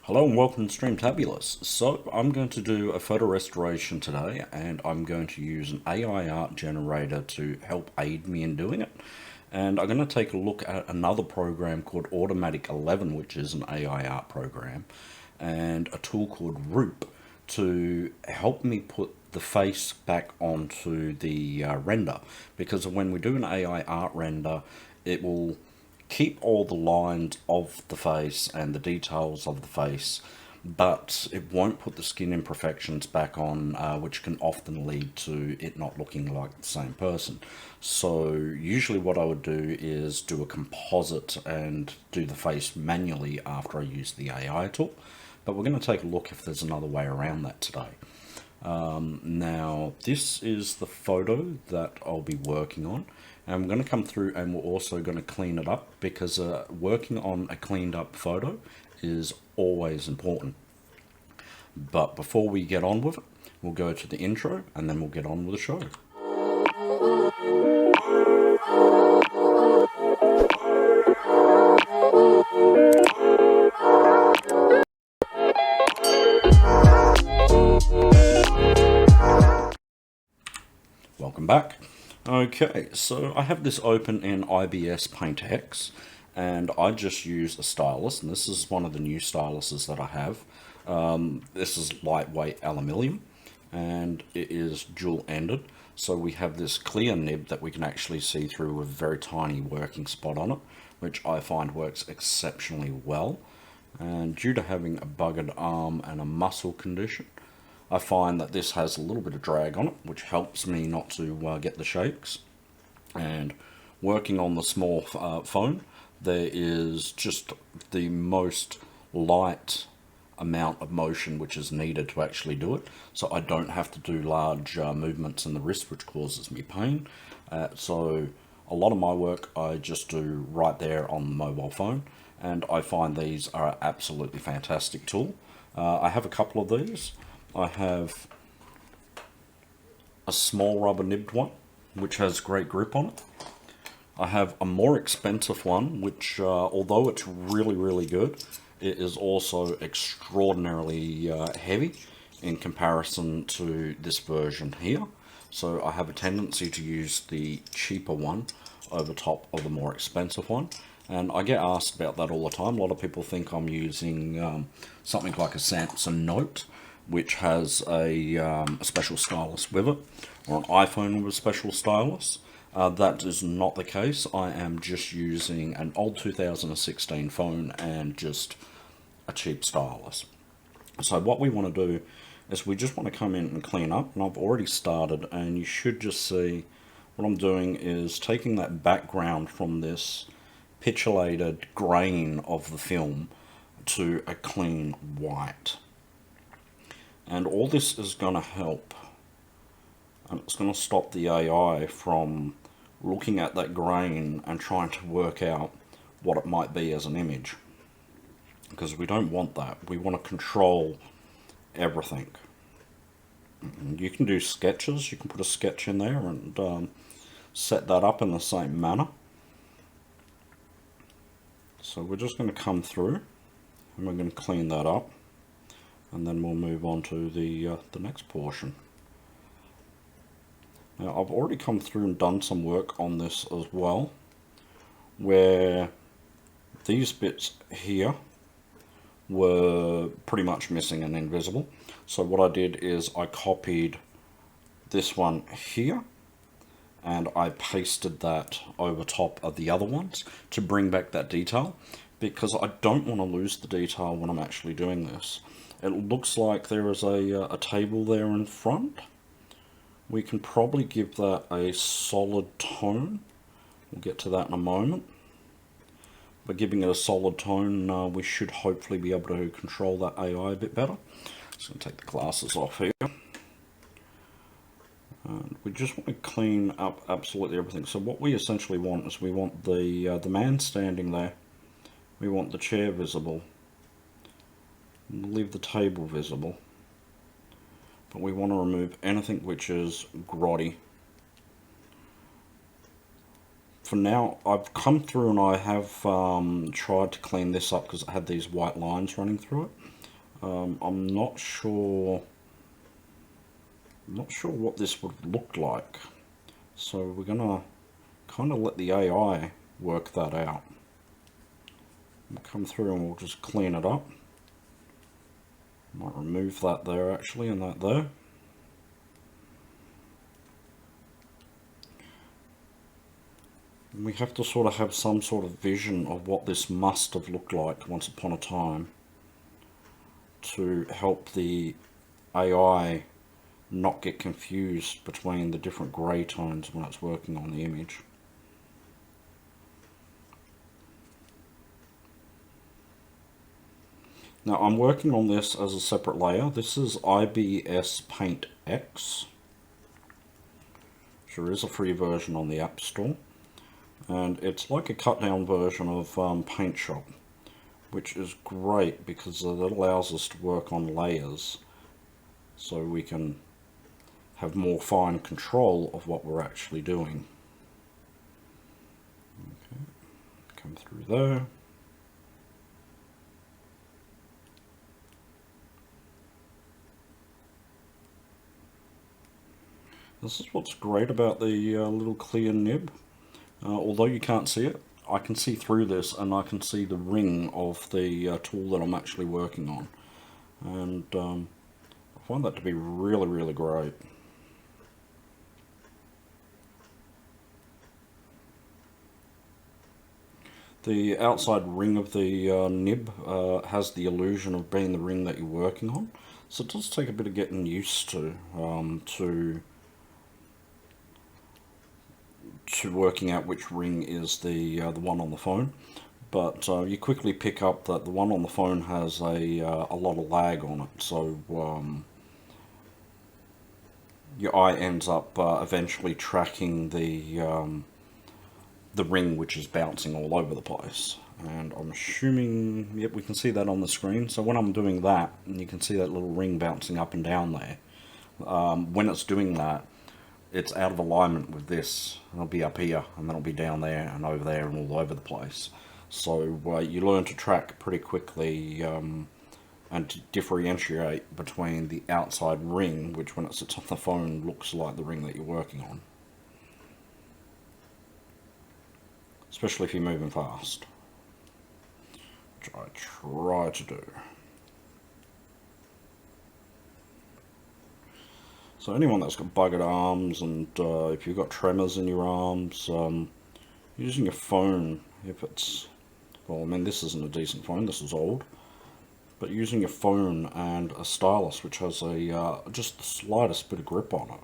Hello and welcome to Streamtabulous. So I'm going to do a photo restoration today, and I'm going to use an AI art generator to help aid me in doing it. And I'm going to take a look at another program called Automatic11, which is an AI art program, and a tool called Roop to help me put the face back onto the render. Because when we do an AI art render, it will keep all the lines of the face and the details of the face, but it won't put the skin imperfections back on, which can often lead to it not looking like the same person. So usually what I would do is do a composite and do the face manually after I use the AI tool, but we're going to take a look if there's another way around that today. Now, this is the photo that I'll be working on. And I'm going to come through and we're also going to clean it up, because working on a cleaned up photo is always important. But before we get on with it, we'll go to the intro and then we'll get on with the show. Welcome back. Okay, so I have this open in IBS Paint X, and I just use a stylus, and this is one of the new styluses that I have. This is lightweight aluminium, and it is dual-ended, so we have this clear nib that we can actually see through with a very tiny working spot on it, which I find works exceptionally well. And due to having a buggered arm and a muscle condition, I find that this has a little bit of drag on it, which helps me not to get the shakes. And working on the small phone, there is just the most light amount of motion which is needed to actually do it. So I don't have to do large movements in the wrist, which causes me pain. So a lot of my work I just do right there on the mobile phone, and I find these are an absolutely fantastic tool. I have a couple of these. I have a small rubber nibbed one, which has great grip on it. I have a more expensive one, which although it's really good, it is also extraordinarily heavy in comparison to this version here. So I have a tendency to use the cheaper one over top of the more expensive one. And I get asked about that all the time. A lot of people think I'm using something like a Samsung Note, which has a special stylus with it, or an iPhone with a special stylus. That is not the case. I am just using an old 2016 phone and just a cheap stylus. So what we want to do is we just want to come in and clean up, and I've already started, and you should just see what I'm doing is taking that background from this pixelated grain of the film to a clean white. And all this is going to help, and it's going to stop the AI from looking at that grain and trying to work out what it might be as an image, because we don't want that. We want to control everything. And you can do sketches. You can put a sketch in there and set that up in the same manner. So we're just going to come through and we're going to clean that up, and then we'll move on to the next portion. Now, I've already come through and done some work on this as well, where these bits here were pretty much missing and invisible. So what I did is I copied this one here and I pasted that over top of the other ones to bring back that detail, because I don't want to lose the detail when I'm actually doing this. It looks like there is a table there in front. We can probably give that a solid tone. We'll get to that in a moment. By giving it a solid tone, we should hopefully be able to control that AI a bit better. Just going to take the glasses off here. And we just want to clean up absolutely everything. So what we essentially want is we want the man standing there. We want the chair visible. We'll leave the table visible. But we want to remove anything which is grotty. For now, I've come through and I have tried to clean this up because it had these white lines running through it. I'm not sure what this would look like. So we're gonna kind of let the AI work that out. We'll come through and we'll just clean it up. Might remove that there actually, and that there. We have to sort of have some sort of vision of what this must have looked like once upon a time to help the AI not get confused between the different grey tones when it's working on the image. Now I'm working on this as a separate layer. This is IBS Paint X. There is a free version on the App Store. And it's like a cut down version of Paint Shop, which is great because it allows us to work on layers so we can have more fine control of what we're actually doing. Okay. Come through there. This is what's great about the little clear nib. Although you can't see it, I can see through this and I can see the ring of the tool that I'm actually working on. And I find that to be really, really great. The outside ring of the nib has the illusion of being the ring that you're working on. So it does take a bit of getting used to working out which ring is the one on the phone, but you quickly pick up that the one on the phone has a lot of lag on it, so your eye ends up eventually tracking the ring which is bouncing all over the place. And I'm assuming, yep, we can see that on the screen. So when I'm doing that, and you can see that little ring bouncing up and down there, when it's doing that, it's out of alignment with this. It'll be up here, and then it'll be down there, and over there, and all over the place. So you learn to track pretty quickly and to differentiate between the outside ring, which when it sits on the phone looks like the ring that you're working on. Especially if you're moving fast, which I try to do. So anyone that's got buggered arms, and if you've got tremors in your arms, using your phone, if it's, well, I mean, this isn't a decent phone, this is old, but using your phone and a stylus which has a just the slightest bit of grip on it,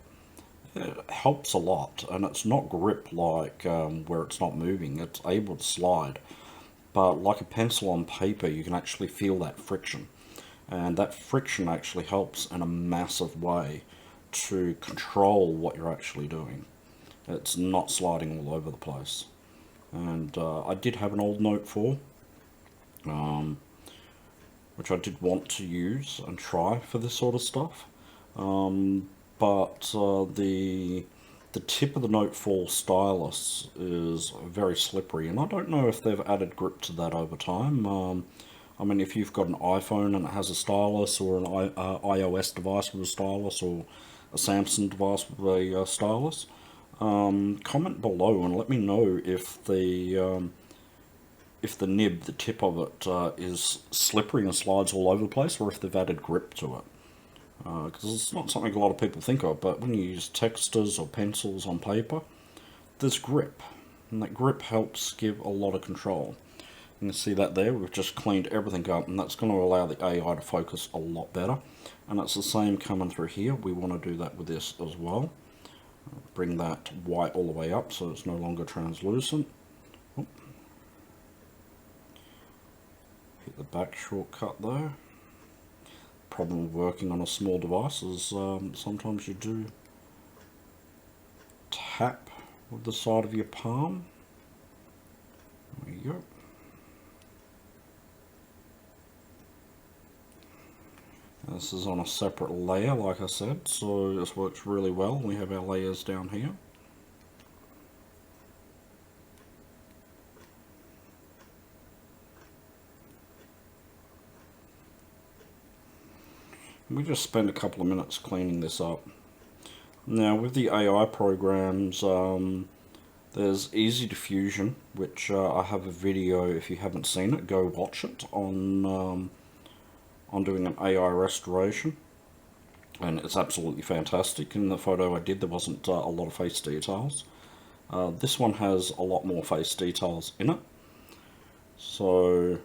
it helps a lot. And it's not grip like where it's not moving, it's able to slide, but like a pencil on paper you can actually feel that friction, and that friction actually helps in a massive way to control what you're actually doing. It's not sliding all over the place. And I did have an old Note 4 which I did want to use and try for this sort of stuff, but the tip of the Note 4 stylus is very slippery, and I don't know if they've added grip to that over time. I mean, if you've got an iPhone and it has a stylus, or an iOS device with a stylus, or a Samsung device with a stylus, comment below and let me know if the nib, the tip of it, is slippery and slides all over the place, or if they've added grip to it. Because it's not something a lot of people think of, but when you use textures or pencils on paper, there's grip, and that grip helps give a lot of control. You can see that there, we've just cleaned everything up, and that's going to allow the AI to focus a lot better. And it's the same coming through here. We want to do that with this as well. Bring that white all the way up so it's no longer translucent. Oh. Hit the back shortcut there. Problem with working on a small device is sometimes you do tap with the side of your palm. There you go. This is on a separate layer, like I said, so this works really well. We have our layers down here. We just spend a couple of minutes cleaning this up. Now with the AI programs, there's Easy Diffusion, which I have a video. If you haven't seen it, go watch it on doing an AI restoration, and it's absolutely fantastic. In the photo I did, there wasn't a lot of face details. This one has a lot more face details in it, so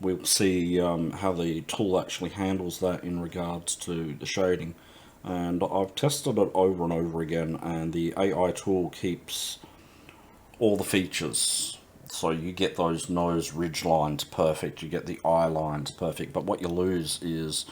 we'll see how the tool actually handles that in regards to the shading. And I've tested it over and over again, and the AI tool keeps all the features. So you get those nose ridge lines perfect, you get the eye lines perfect, but what you lose is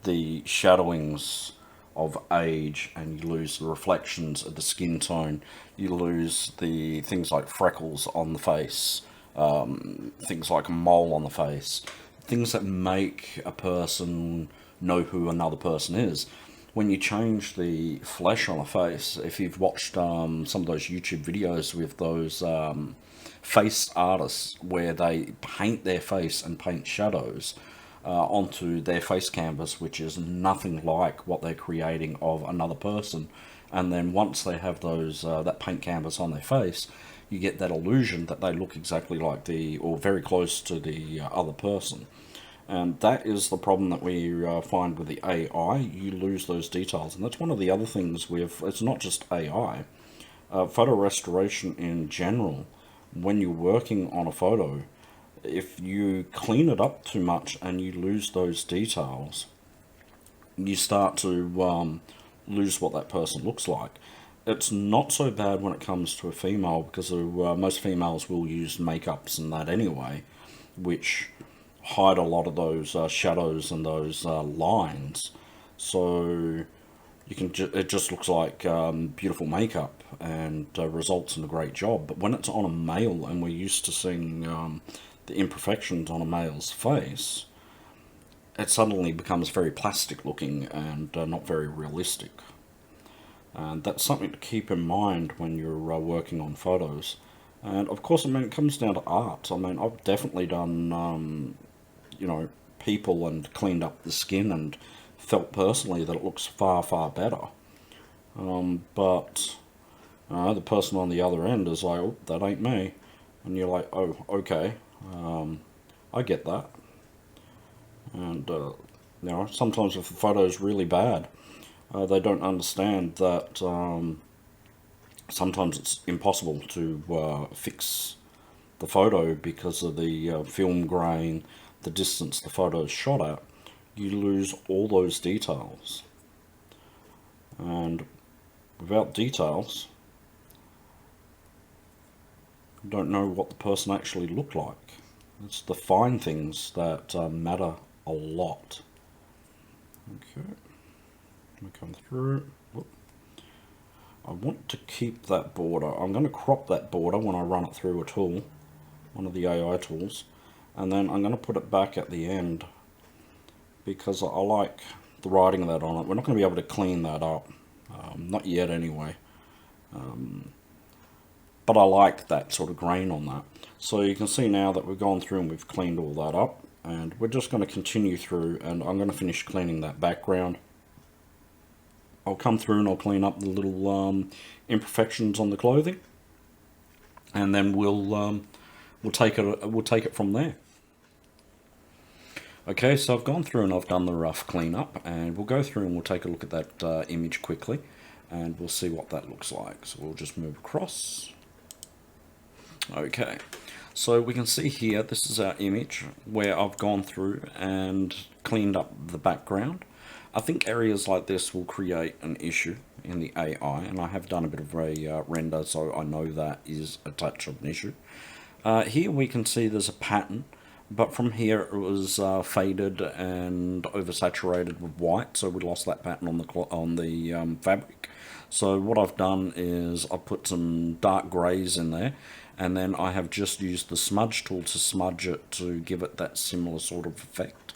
the shadowings of age, and you lose the reflections of the skin tone, you lose the things like freckles on the face, things like a mole on the face, things that make a person know who another person is. When you change the flesh on a face, if you've watched some of those YouTube videos with those face artists where they paint their face and paint shadows onto their face canvas, which is nothing like what they're creating of another person, and then once they have those that paint canvas on their face, you get that illusion that they look exactly like or very close to the other person. And that is the problem that we find with the AI. You lose those details, and that's one of the other things it's not just AI. Photo restoration in general, when you're working on a photo, if you clean it up too much and you lose those details, you start to lose what that person looks like. It's not so bad when it comes to a female, because most females will use makeups and that anyway, which hide a lot of those shadows and those lines, so you can it just looks like beautiful makeup and results in a great job. But when it's on a male, and we're used to seeing the imperfections on a male's face, it suddenly becomes very plastic looking and not very realistic. And that's something to keep in mind when you're working on photos. And of course, I mean, it comes down to art. I mean, I've definitely done people and cleaned up the skin and felt personally that it looks far, far better. But the person on the other end is like, oh, that ain't me. And you're like, oh, okay, I get that. And, sometimes if the photo's really bad, they don't understand that sometimes it's impossible to fix the photo because of the film grain, the distance the photo is shot at. You lose all those details, and without details, you don't know what the person actually looked like. It's the fine things that matter a lot. Okay, let me come through. Whoop. I want to keep that border. I'm going to crop that border when I run it through a tool, one of the AI tools, and then I'm going to put it back at the end because I like the writing of that on it. We're not going to be able to clean that up, not yet anyway, but I like that sort of grain on that. So you can see now that we've gone through and we've cleaned all that up, and we're just going to continue through, and I'm going to finish cleaning that background. I'll come through and I'll clean up the little imperfections on the clothing, and then we'll take it from there. Okay, so I've gone through and I've done the rough cleanup, and we'll go through and we'll take a look at that image quickly, and we'll see what that looks like. So we'll just move across. Okay, so we can see here, this is our image where I've gone through and cleaned up the background. I think areas like this will create an issue in the AI, and I have done a bit of a render, so I know that is a touch of an issue. Here we can see there's a pattern, but from here it was faded and oversaturated with white, so we lost that pattern on the fabric. So what I've done is I've put some dark greys in there, and then I have just used the smudge tool to smudge it to give it that similar sort of effect.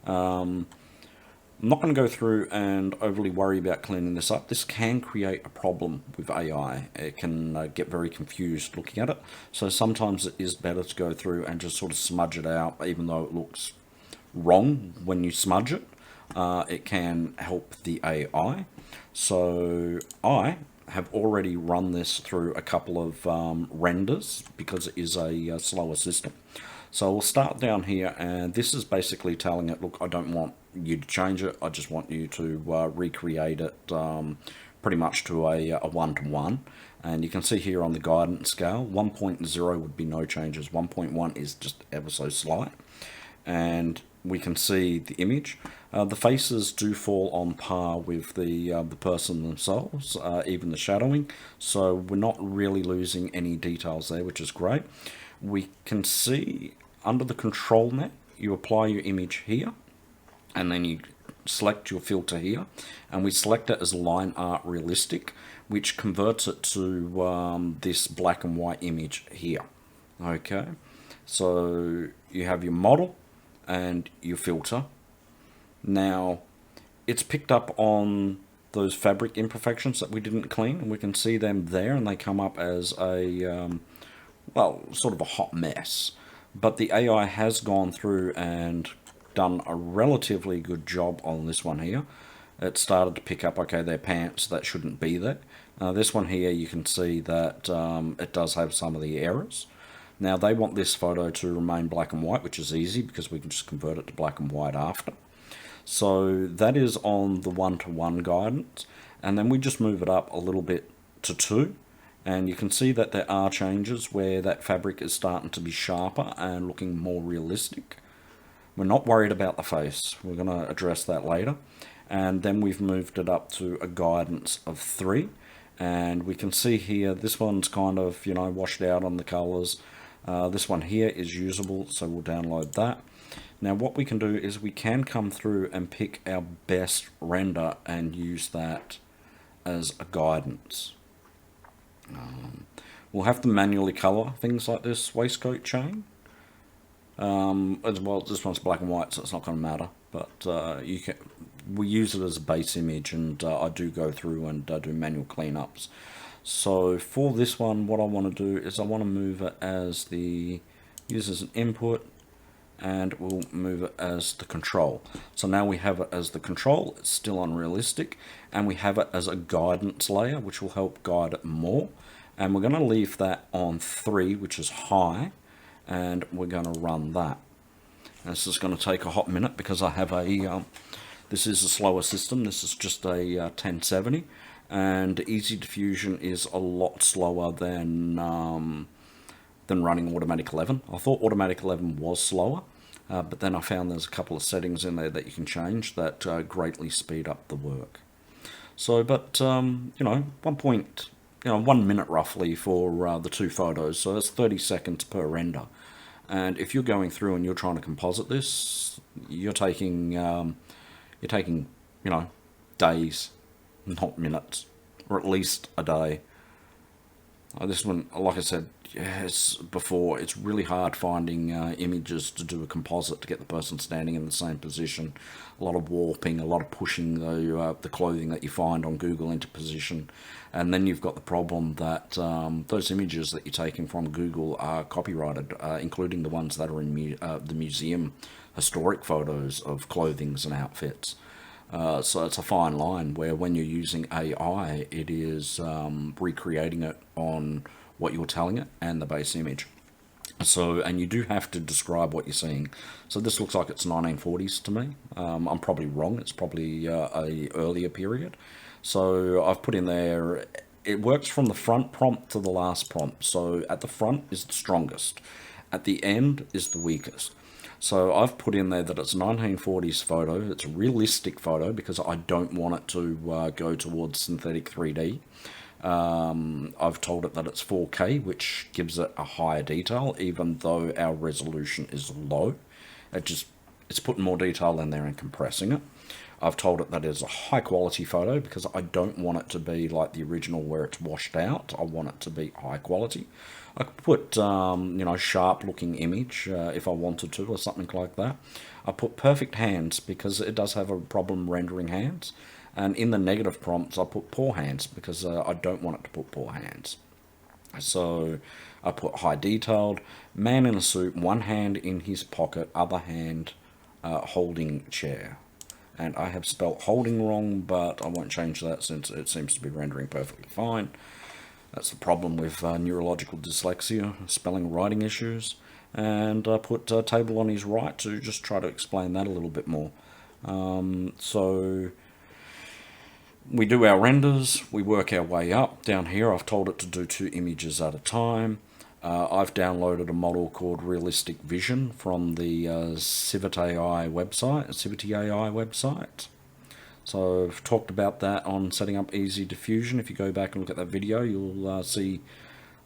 I'm not going to go through and overly worry about cleaning this up. This can create a problem with AI. It can get very confused looking at it. So sometimes it is better to go through and just sort of smudge it out, even though it looks wrong when you smudge it. it can help the AI. So I have already run this through a couple of renders because it is a slower system. So we'll start down here, and this is basically telling it, look, I don't want you to change it, I just want you to recreate it pretty much to a one-to-one. And you can see here on the guidance scale, 1.0 would be no changes, 1.1 is just ever so slight. And we can see the image. The faces do fall on par with the person themselves, even the shadowing. So we're not really losing any details there, which is great. We can see under the control net, you apply your image here, and then you select your filter here, and we select it as line art realistic, which converts it to this black and white image here. Okay, so you have your model and your filter. Now it's picked up on those fabric imperfections that we didn't clean, and we can see them there, and they come up as a well, sort of a hot mess. But the AI has gone through and done a relatively good job on this one here. It started to pick up, okay, their pants, that shouldn't be there. This one here, you can see that it does have some of the errors. Now they want this photo to remain black and white, which is easy because we can just convert it to black and white after. So that is on the one-to-one guidance, and then we just move it up a little bit to 2. And you can see that there are changes where that fabric is starting to be sharper and looking more realistic. We're not worried about the face. We're going to address that later. And then we've moved it up to a guidance of 3. And we can see here, this one's kind of, you know, washed out on the colors. This one here is usable, so we'll download that. Now what we can do is we can come through and pick our best render and use that as a guidance. We'll have to manually color things like this waistcoat chain. As well, this one's black and white, so it's not going to matter. But we use it as a base image, and I do go through and do manual cleanups. So for this one, what I want to do is I want to move it as the use as an input, and we'll move it as the control. So now we have it as the control. It's still unrealistic, and we have it as a guidance layer, which will help guide it more. And we're going to leave that on 3, which is high, and we're going to run that. And this is going to take a hot minute because I have a this is a slower system. This is just a 1070, and Easy Diffusion is a lot slower than running Automatic11. I thought Automatic11 was slower, but then I found there's a couple of settings in there that you can change that greatly speed up the work. So, but you know, 1 minute roughly for the 2 photos, so that's 30 seconds per render. And if you're going through and you're trying to composite this, you're taking you know, days, not minutes, or at least a day. This one, like I said, yes, before, it's really hard finding images to do a composite to get the person standing in the same position. A lot of warping, a lot of pushing the clothing that you find on Google into position. And then you've got the problem that those images that you're taking from Google are copyrighted, including the ones that are in the museum historic photos of clothings and outfits. So it's a fine line where when you're using AI, it is recreating it on what you're telling it and the base image. So, and you do have to describe what you're seeing. So this looks like it's 1940s to me. I'm probably wrong. It's probably a earlier period. So I've put in there, it works from the front prompt to the last prompt. So at the front is the strongest. At the end is the weakest. So I've put in there that it's a 1940s photo. It's a realistic photo because I don't want it to go towards synthetic 3D. I've told it that it's 4K, which gives it a higher detail, even though our resolution is low. It's putting more detail in there and compressing it. I've told it that it's a high quality photo because I don't want it to be like the original where it's washed out. I want it to be high quality. I could put, you know, sharp looking image if I wanted to, or something like that. I put perfect hands because it does have a problem rendering hands. And in the negative prompts, I put poor hands because I don't want it to put poor hands. So I put high detailed, man in a suit, one hand in his pocket, other hand holding chair. and I have spelt holding wrong, but I won't change that since it seems to be rendering perfectly fine. That's the problem with neurological dyslexia, spelling writing issues. And I put table on his right to just try to explain that a little bit more. So we do our renders, we work our way up. Down here I've told it to do 2 images at a time. I've downloaded a model called Realistic Vision from the Civit AI website. So I've talked about that on setting up easy diffusion. If you go back and look at that video, you'll see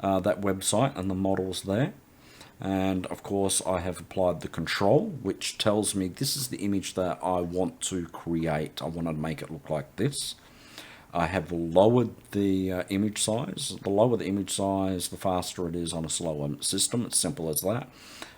that website and the models there. And of course I have applied the control, which tells me this is the image that I want to create. I want to make it look like this. I have lowered the image size. The lower the image size, the faster it is on a slower system. It's simple as that.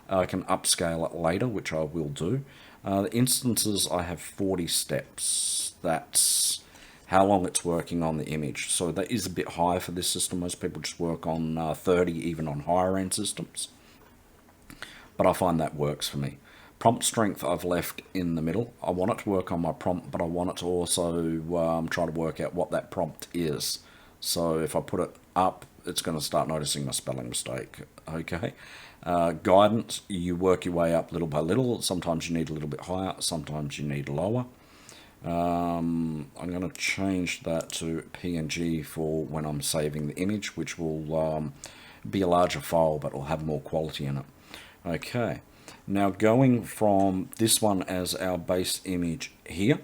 I can upscale it later, which I will do. The instances, I have 40 steps. That's how long it's working on the image. So that is a bit high for this system. Most people just work on 30, even on higher end systems. But I find that works for me. Prompt strength I've left in the middle. I want it to work on my prompt, but I want it to also try to work out what that prompt is. So if I put it up, it's going to start noticing my spelling mistake. Okay. Guidance, you work your way up little by little. Sometimes you need a little bit higher, sometimes you need lower. I'm going to change that to PNG for when I'm saving the image, which will be a larger file, but will have more quality in it. Okay, now going from this one as our base image here,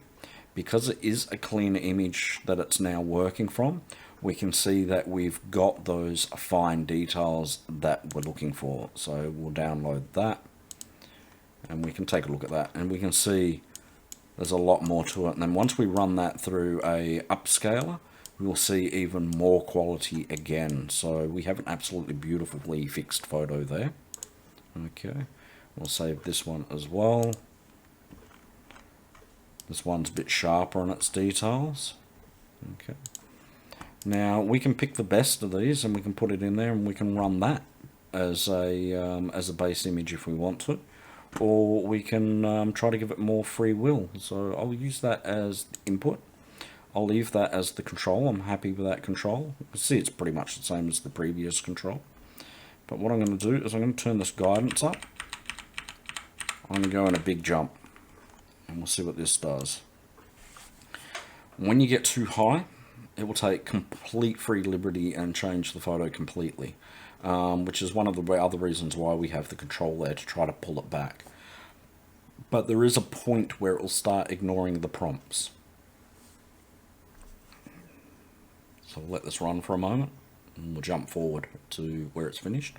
because it is a clean image that it's now working from, we can see that we've got those fine details that we're looking for. So we'll download that and we can take a look at that, and we can see there's a lot more to it. And then once we run that through a upscaler, we'll see even more quality again. So we have an absolutely beautifully fixed photo there. Okay, we'll save this one as well. This one's a bit sharper on its details. Okay. Now we can pick the best of these and we can put it in there and we can run that as a base image if we want to, or we can try to give it more free will. So I'll use that as input. I'll leave that as the control. I'm happy with that control. You can see it's pretty much the same as the previous control. But what I'm going to do is I'm going to turn this guidance up. I'm going to go in a big jump and we'll see what this does. When you get too high, it will take complete free liberty and change the photo completely, which is one of the other reasons why we have the control there, to try to pull it back. But there is a point where it will start ignoring the prompts. So we'll let this run for a moment and we'll jump forward to where it's finished.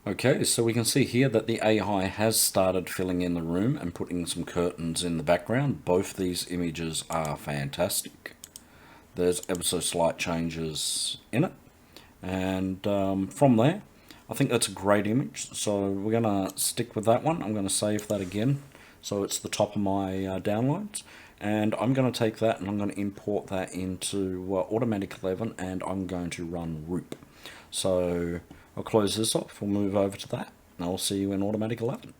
Okay, so we can see here that the AI has started filling in the room and putting some curtains in the background. Both these images are fantastic. There's ever so slight changes in it. And from there, I think that's a great image. So we're going to stick with that one. I'm going to save that again, so it's the top of my downloads. And I'm going to take that and I'm going to import that into Automatic11 and I'm going to run Roop. So I'll close this off, we'll move over to that, and I'll see you in Automatic11.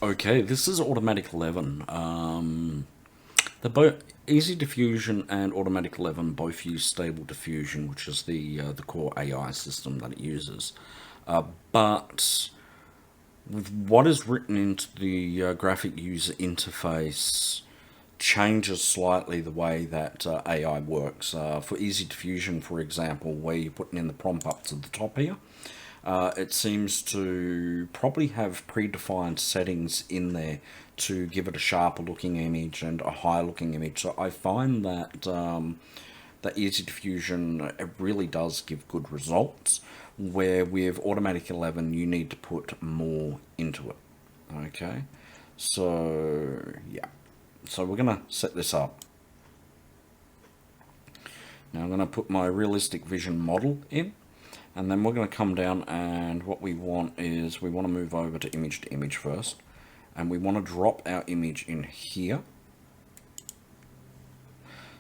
Okay, this is Automatic11. The both Easy Diffusion and Automatic11 both use Stable Diffusion, which is the core AI system that it uses. But with what is written into the graphic user interface changes slightly the way that AI works. For Easy Diffusion, for example, where you're putting in the prompt up to the top here, it seems to probably have predefined settings in there to give it a sharper looking image and a higher looking image. So I find that that Easy Diffusion, it really does give good results, where with Automatic11 you need to put more into it. Okay, so yeah. So we're going to set this up. Now I'm going to put my Realistic Vision model in, and then we're going to come down, and what we want is we want to move over to image first, and we want to drop our image in here.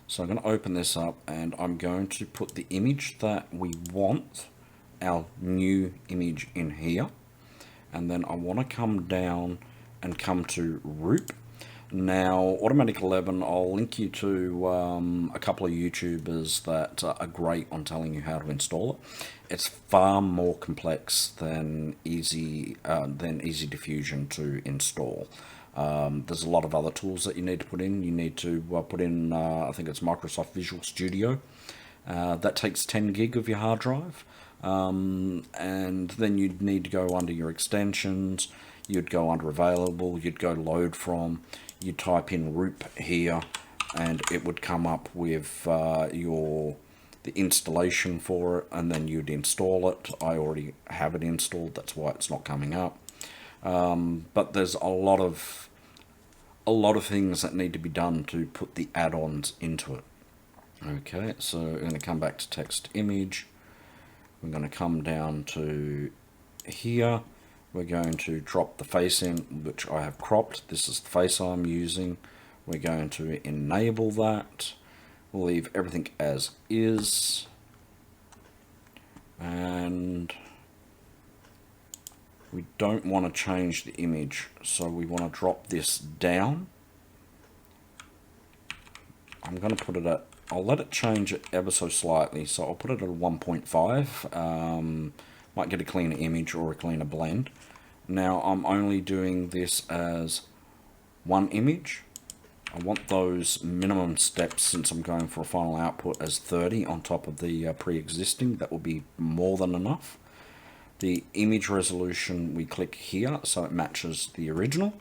So I'm going to open this up and I'm going to put the image that we want, our new image, in here, and then I want to come down and come to Roop. Now, Automatic11, I'll link you to a couple of YouTubers that are great on telling you how to install it. It's far more complex than easy Diffusion to install. There's a lot of other tools that you need to put in. You need to put in, I think it's Microsoft Visual Studio. That takes 10 gig of your hard drive. And then you'd need to go under your extensions. You'd go under available. You'd go load from. You type in Roop here, and it would come up with the installation for it, and then you'd install it. I already have it installed, that's why it's not coming up. But there's a lot of things that need to be done to put the add-ons into it. Okay, so we're going to come back to text image. We're going to come down to here. We're going to drop the face in, which I have cropped. This is the face I'm using. We're going to enable that. We'll leave everything as is. And we don't want to change the image, so we want to drop this down. I'm going to put it at, I'll let it change it ever so slightly, so I'll put it at a 1.5. Might get a cleaner image or a cleaner blend. Now I'm only doing this as one image. I want those minimum steps, since I'm going for a final output, as 30 on top of the pre-existing. That will be more than enough. The image resolution, we click here so it matches the original.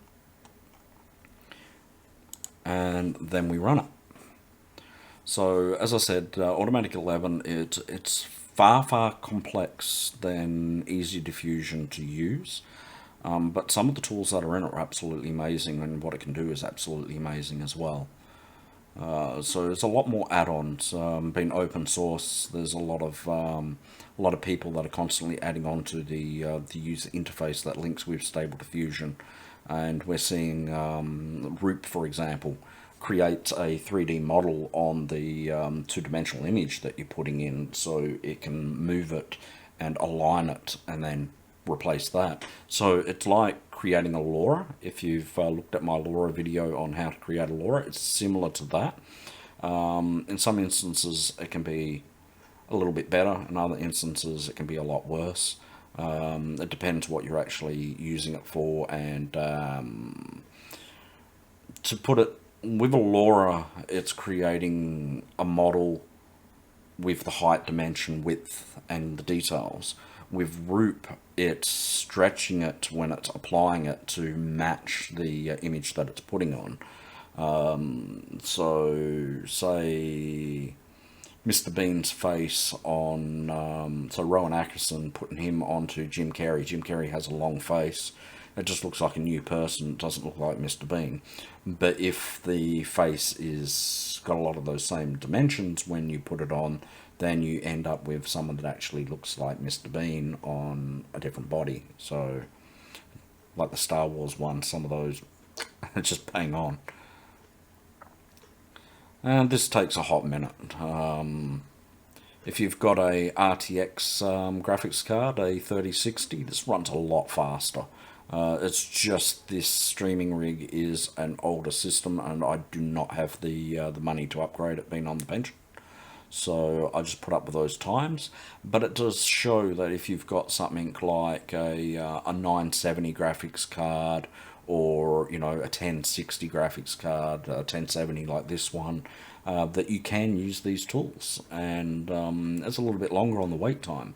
And then we run it. So as I said, Automatic11, it's far complex than Easy Diffusion to use. But some of the tools that are in it are absolutely amazing, and what it can do is absolutely amazing as well. So there's a lot more add-ons. Being open source, there's a lot of people that are constantly adding on to the user interface that links with Stable Diffusion, and we're seeing Roop, for example, creates a 3D model on the two-dimensional image that you're putting in, so it can move it and align it and then replace that. So it's like creating a LoRa. If you've looked at my LoRa video on how to create a LoRa, it's similar to that. In some instances it can be a little bit better, in other instances it can be a lot worse. It depends what you're actually using it for, and to put it with a LoRa, it's creating a model with the height, dimension, width, and the details. With Roop, it's stretching it when it's applying it to match the image that it's putting on. So, say Mr. Bean's face on, so Rowan Atkinson, putting him onto Jim Carrey. Jim Carrey has a long face. It just looks like a new person. It doesn't look like Mr. Bean. But if the face is got a lot of those same dimensions when you put it on, then you end up with someone that actually looks like Mr. Bean on a different body. So, like the Star Wars one, some of those, it's just bang on. And this takes a hot minute. If you've got a RTX graphics card, a 3060, this runs a lot faster. It's just this streaming rig is an older system, and I do not have the money to upgrade it, being on the pension. So I just put up with those times. But it does show that if you've got something like a 970 graphics card, or a 1060 graphics card, a 1070 like this one, that you can use these tools, and it's a little bit longer on the wait time.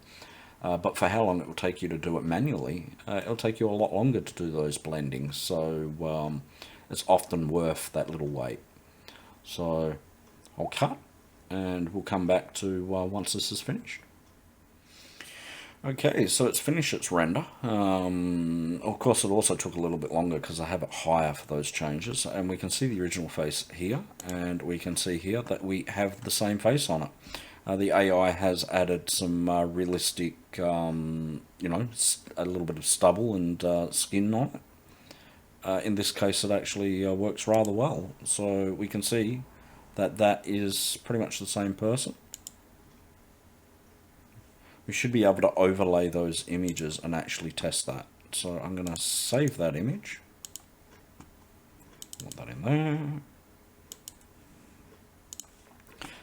But for how long it will take you to do it manually, it'll take you a lot longer to do those blendings. So it's often worth that little wait. So I'll cut, and we'll come back to once this is finished. Okay, so it's finished its render. Of course, it also took a little bit longer because I have it higher for those changes. And we can see the original face here, and we can see here that we have the same face on it. The AI has added some realistic, a little bit of stubble and skin on it. In this case, it actually works rather well. So we can see that that is pretty much the same person. We should be able to overlay those images and actually test that. So I'm going to save that image. Put that in there.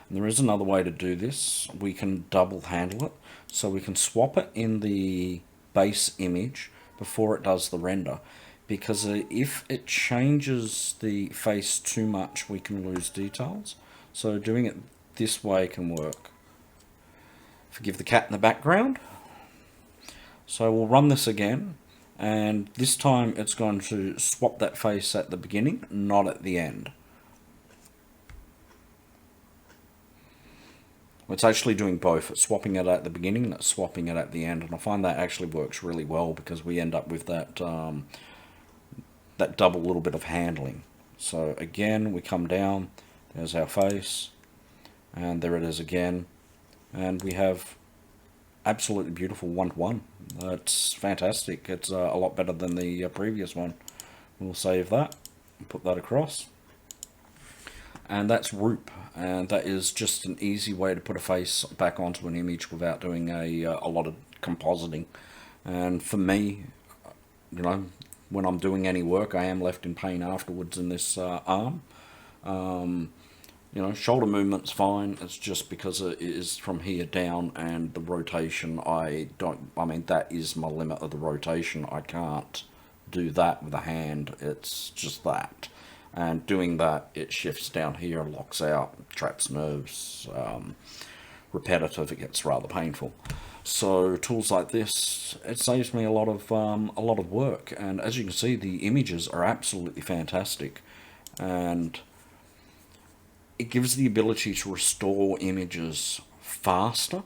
And there is another way to do this. We can double handle it. So we can swap it in the base image before it does the render. Because if it changes the face too much, we can lose details. So doing it this way can work. Forgive the cat in the background. So we'll run this again. And this time it's going to swap that face at the beginning, not at the end. It's actually doing both. It's swapping it at the beginning and it's swapping it at the end. And I find that actually works really well because we end up with that, that double little bit of handling. So again, we come down, there's our face, and there it is again. And we have absolutely beautiful 1-to-1. It's fantastic. It's a lot better than the previous one. We'll save that and put that across. And that's Roop, and that is just an easy way to put a face back onto an image without doing a lot of compositing. And for me, you know, when I'm doing any work, I am left in pain afterwards in this arm. You know, shoulder movement's fine. It's just because it is from here down, and the rotation, I mean, that is my limit of the rotation. I can't do that with a hand. It's just that. And doing that, it shifts down here, locks out, traps nerves, repetitive, it gets rather painful. So tools like this, it saves me a lot of work. And as you can see, the images are absolutely fantastic, and it gives the ability to restore images faster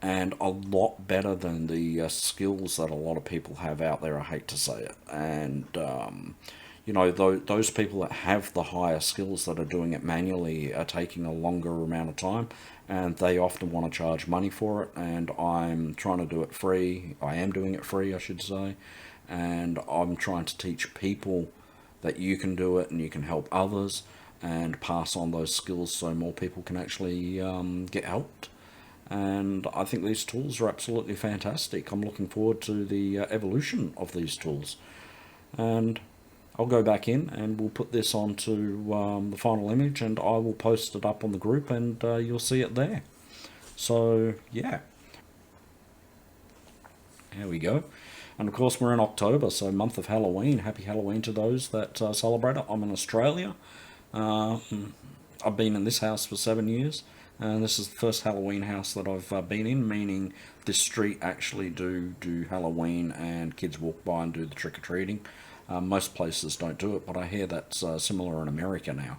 and a lot better than the skills that a lot of people have out there. I hate to say it. And you know, those people that have the higher skills that are doing it manually are taking a longer amount of time, and they often want to charge money for it, and I'm trying to do it free. I am doing it free, I should say, and I'm trying to teach people that you can do it and you can help others and pass on those skills so more people can actually get helped. And I think these tools are absolutely fantastic. I'm looking forward to the evolution of these tools. And I'll go back in and we'll put this onto the final image, and I will post it up on the group, and you'll see it there. So yeah, there we go. And of course we're in October, so month of Halloween. Happy Halloween to those that celebrate it. I'm in Australia. I've been in this house for 7 years, and this is the first Halloween house that I've been in, meaning this street actually do Halloween, and kids walk by and do the trick-or-treating. Most places don't do it, but I hear that's similar in America now.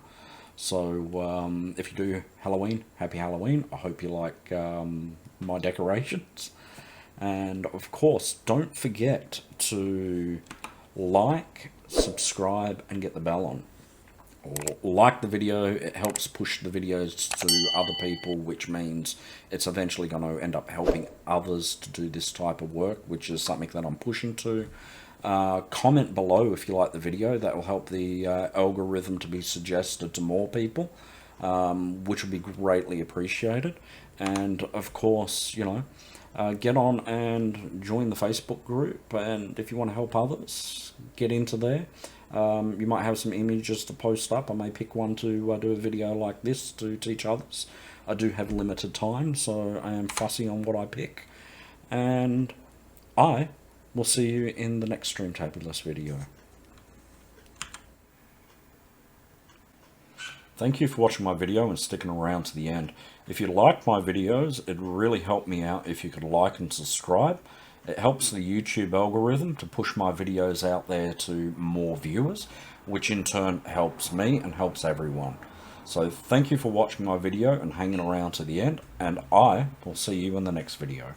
So if you do Halloween, happy Halloween. I hope you like my decorations. And of course, don't forget to like, subscribe, and get the bell on. Like the video, it helps push the videos to other people, which means it's eventually going to end up helping others to do this type of work, which is something that I'm pushing to. Comment below if you like the video. That will help the algorithm to be suggested to more people, which would be greatly appreciated. And of course, you know, get on and join the Facebook group, and if you want to help others, get into there. You might have some images to post up. I may pick one to do a video like this to teach others. I do have limited time, so I am fussy on what I pick. And we'll see you in the next Streamtabulous video. Thank you for watching my video and sticking around to the end. If you like my videos, it'd really help me out if you could like and subscribe. It helps the YouTube algorithm to push my videos out there to more viewers, which in turn helps me and helps everyone. So thank you for watching my video and hanging around to the end, and I will see you in the next video.